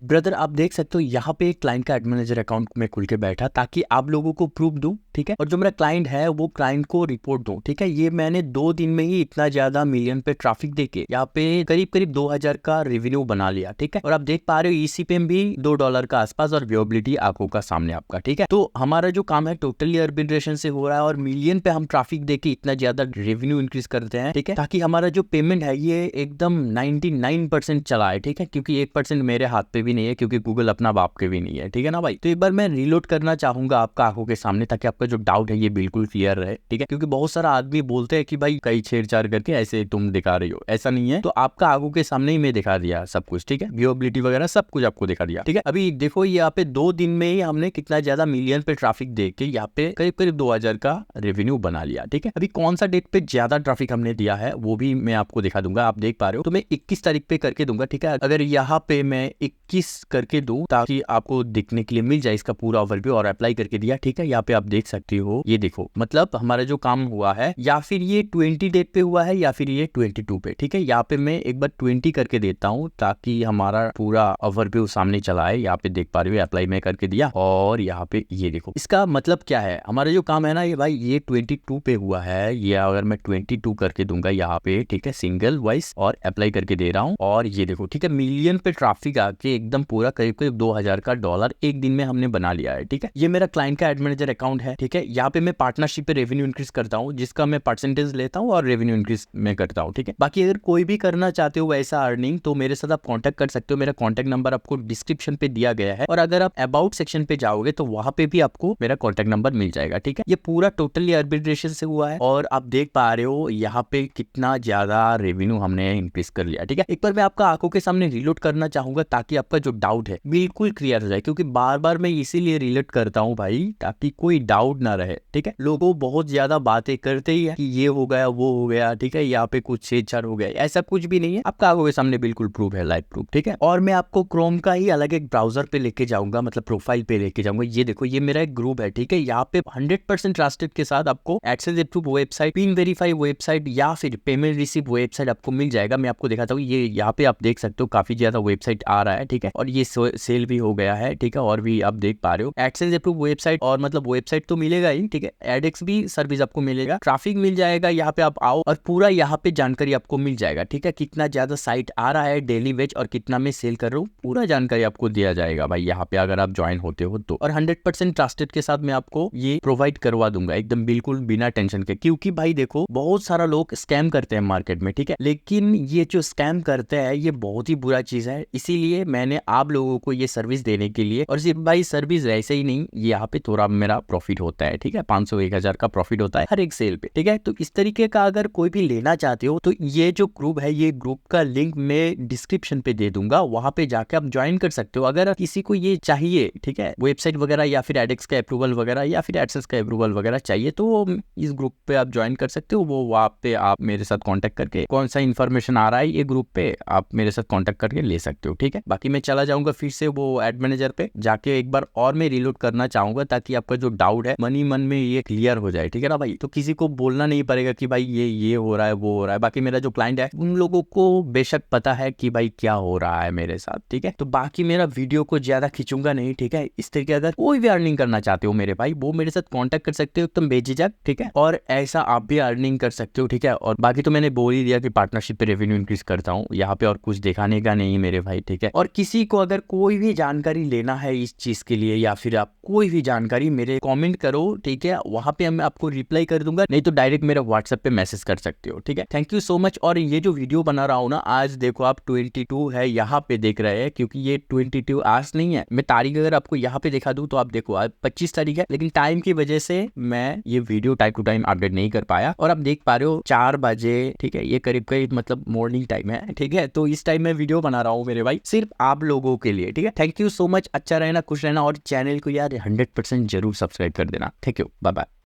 Brother आप देख सकते हो यहाँ पे एक क्लाइंट का एड मैनेजर अकाउंट में खुल के बैठा ताकि आप लोगों को प्रूफ दूं, ठीक है। और जो मेरा क्लाइंट है वो क्लाइंट को रिपोर्ट दूं, ठीक है। ये मैंने 2 दिन में ही इतना ज्यादा मिलियन पे ट्रैफिक देके यहाँ पे करीब करीब 2000 का रेवेन्यू बना लिया, ठीक है। और आप देख पा रहे हो ईसी पे भी $2 का आसपास और विजिबिलिटी आंखों का सामने आपका, ठीक है। तो हमारा जो काम है टोटली अर्बिट्रेशन से हो रहा है और मिलियन पे हम ट्रैफिक देके इतना ज्यादा रेवेन्यू इंक्रीज करते हैं, ठीक है, ताकि हमारा जो पेमेंट है ये एकदम 99% चला है, ठीक है। क्योंकि 1% मेरे हाथ पे भी नहीं है, क्योंकि गूगल अपना बाप के भी नहीं है, ठीक है ना भाई। तो एक बार मैं रीलोड करना चाहूंगा आपका आंखों के सामने ताकि आपका जो डाउट है ये बिल्कुल क्लियर रहे, ठीक है। क्योंकि बहुत सारा आदमी बोलते हैं कि भाई कई छेड़छाड़ करके ऐसे तुम दिखा रही हो, ऐसा नहीं है। तो आपका आंखों के सामने ही मैं दिखा दिया सब कुछ, ठीक है। विजिबिलिटी वगैरह सब कुछ आपको दिखा दिया, ठीक है। अभी देखो यहाँ पे 2 दिन में ही हमने कितना ज्यादा मिलियन पे ट्रैफिक देख के यहाँ पे करीब करीब 2000 का रेवेन्यू बना लिया, ठीक है। अभी कौन सा डेट पे ज्यादा ट्रैफिक हमने दिया है वो भी मैं आपको दिखा दूंगा। आप देख पा रहे हो तो मैं 21 तारीख पे करके दूंगा, ठीक है। अगर यहाँ पे मैं 21 करके दूं ताकि आपको दिखने के लिए मिल जाए इसका पूरा ओवरव्यू, और अप्लाई करके दिया, ठीक है। यहाँ पे आप देख सकते हो, ये देखो मतलब हमारा जो काम हुआ है या फिर ये 20 डेट पे हुआ है या फिर ये 22 पे, ठीक है। यहाँ पे मैं एक बार 20 करके देता हूँ ताकि हमारा पूरा ओवरव्यू सामने चला है। यहाँ पे देख पा रहे हो अप्लाई में करके दिया, और यहाँ पे ये देखो इसका मतलब क्या है। हमारा जो काम है ना ये भाई ये 22 पे हुआ है। ये अगर मैं 22 करके दूंगा यहाँ पे, ठीक है, सिंगल वाइज, और अप्लाई करके दे रहा हूँ, और ये देखो, ठीक है, मिलियन पे ट्रैफिक आके एकदम पूरा करीब करीब 2000 का डॉलर एक दिन में हमने बना लिया है, ठीक है। ये मेरा क्लाइंट का एड मैनेजर अकाउंट है, ठीक है। यहाँ पे मैं पार्टनरशिप पे रेवेन्यू इंक्रीज करता हूँ, जिसका मैं परसेंटेज लेता हूँ और रेवेन्यू इंक्रीज में करता हूँ, ठीक है। बाकी अगर कोई भी करना चाहते हो वैसा अर्निंग तो मेरे साथ आप कॉन्टेक्ट कर सकते हो। मेरा कॉन्टेक्ट नंबर आपको डिस्क्रिप्शन पे दिया गया है, और अगर आप अबाउट सेक्शन पे जाओगे तो वहां पे भी आपको मेरा कॉन्टेक्ट नंबर मिल जाएगा, ठीक है। ये पूरा टोटली आर्बिट्रेशन से हुआ है, और आप देख पा रहे हो यहाँ पे कितना ज्यादा रेवेन्यू हमने इंक्रीज कर लिया, ठीक है। एक बार मैं आपका आंखों के सामने रिलोड करना चाहूंगा ताकि आपका जो डाउट है बिल्कुल क्लियर हो जाए, क्योंकि बार बार मैं इसीलिए रिलेट करता हूँ भाई ताकि कोई डाउट ना रहे, ठीक है। लोगों बहुत ज्यादा बातें करते ही है कि ये हो गया वो हो गया, ठीक है, यहाँ पे कुछ छेड़छाड़ हो गया, ऐसा कुछ भी नहीं है। आपका आंखों के सामने बिल्कुल प्रूफ है, लाइव प्रूफ, ठीक है। और मैं आपको क्रोम का ही अलग एक ब्राउजर पे लेके जाऊंगा, मतलब प्रोफाइल पे लेके जाऊंगा। ये देखो ये मेरा एक ग्रुप है, ठीक है। यहाँ पे 100% ट्रस्टेड के साथ आपको AdSense approve website, pin verify website या फिर पेमेंट रिसीव वेबसाइट आपको मिल जाएगा। मैं आपको दिखाता हूँ, ये यहाँ पे आप देख सकते हो काफी ज्यादा वेबसाइट आ रहा है, ठीक है। और ये सेल भी हो गया है, ठीक है। और भी आप देख पा रहे हो एडसेंस अप्रूव वेबसाइट, और मतलब वेबसाइट तो मिलेगा ही, ठीक है। एडएक्स भी सर्विस आपको मिलेगा, ट्रैफिक मिल जाएगा। यहाँ पे आप आओ और पूरा यहाँ पे जानकारी आपको मिल जाएगा, ठीक है। कितना ज्यादा साइट आ रहा है डेली वेज और कितना मैं सेल कर रहा हूँ, पूरा जानकारी आपको दिया जाएगा भाई यहाँ पे अगर आप ज्वाइन होते हो तो। और 100% ट्रस्टेड के साथ मैं आपको ये प्रोवाइड करवा दूंगा एकदम बिल्कुल बिना टेंशन के। क्योंकि भाई देखो बहुत सारा लोग स्कैम करते हैं मार्केट में, ठीक है। लेकिन ये जो स्कैम करते हैं ये बहुत ही बुरा चीज है, इसीलिए मैंने आप लोगों को ये सर्विस देने के लिए, और सिर्फ भाई सर्विस ऐसे ही नहीं, यहाँ पे थोड़ा मेरा प्रॉफिट होता है, ठीक है। 500-1000 का प्रॉफिट होता है हर एक सेल पे, ठीक है। तो इस तरीके का अगर कोई भी लेना चाहते हो तो ये जो ग्रुप है, ये ग्रुप का लिंक मैं डिस्क्रिप्शन पे दे दूंगा, वहां पे जाके आप ज्वाइन कर सकते हो। अगर किसी को ये चाहिए, ठीक है, वेबसाइट वगैरह या फिर एडएक्स का अप्रूवल वगैरह या फिर एडसेंस का अप्रूवल वगैरह चाहिए तो इस ग्रुप पे आप ज्वाइन कर सकते हो। वो वहाँ पे आप मेरे साथ कांटेक्ट करके कौन सा इन्फॉर्मेशन आ रहा है ये ग्रुप पे आप मेरे साथ कांटेक्ट करके ले सकते हो, ठीक है। बाकी मैं चला जाऊंगा फिर से वो एड मैनेजर पे जाके एक बार और मैं रिलोड करना चाहूंगा ताकि आपका जो डाउट है मन में ये क्लियर हो जाए, ठीक है ना भाई। तो किसी को बोलना नहीं पड़ेगा कि भाई ये हो रहा है वो हो रहा है। बाकी मेरा जो क्लाइंट है उन लोगों को बेशक पता है कि भाई क्या हो रहा है मेरे साथ, ठीक है। तो बाकी मेरा वीडियो को ज्यादा खींचूंगा नहीं, ठीक है। इस तरीके अगर कोई भी अर्निंग करना चाहते हो मेरे भाई, वो मेरे साथ कांटेक्ट कर सकते हो एकदम बेझिझक, ठीक है। और ऐसा आप भी अर्निंग कर सकते हो, ठीक है। और बाकी तो मैंने बोल ही दिया कि पार्टनरशिप पे रेवेन्यू इंक्रीज करता हूँ, यहाँ पे और कुछ दिखाने का नहीं मेरे भाई, ठीक है। और किसी को अगर कोई भी जानकारी लेना है इस चीज के लिए या फिर आप कोई भी जानकारी मेरे कमेंट करो, ठीक है, वहां पे मैं आपको रिप्लाई कर दूंगा, नहीं तो डायरेक्ट मेरा व्हाट्सएप पे मैसेज कर सकते हो, ठीक है। Thank you so much. और ये जो वीडियो बना रहा हूँ ना आज देखो आप 22 है यहाँ पे देख रहे हैं, क्योंकि ये 22 आज नहीं है। मैं तारीख अगर आपको यहाँ पे दिखा दूं तो आप देखो आज 25 तारीख है, लेकिन टाइम की वजह से मैं ये video time to time update नहीं कर पाया। और आप देख पा रहे हो 4 बजे, ठीक है, ये करीब करीब मतलब मॉर्निंग टाइम है, ठीक है। तो इस टाइम में वीडियो बना रहा हूँ मेरे भाई सिर्फ आप लोगों के लिए, ठीक है। Thank you so much. अच्छा रहना, खुश रहना, और चैनल को यार 100% जरूर सब्सक्राइब कर देना। Thank you, bye bye.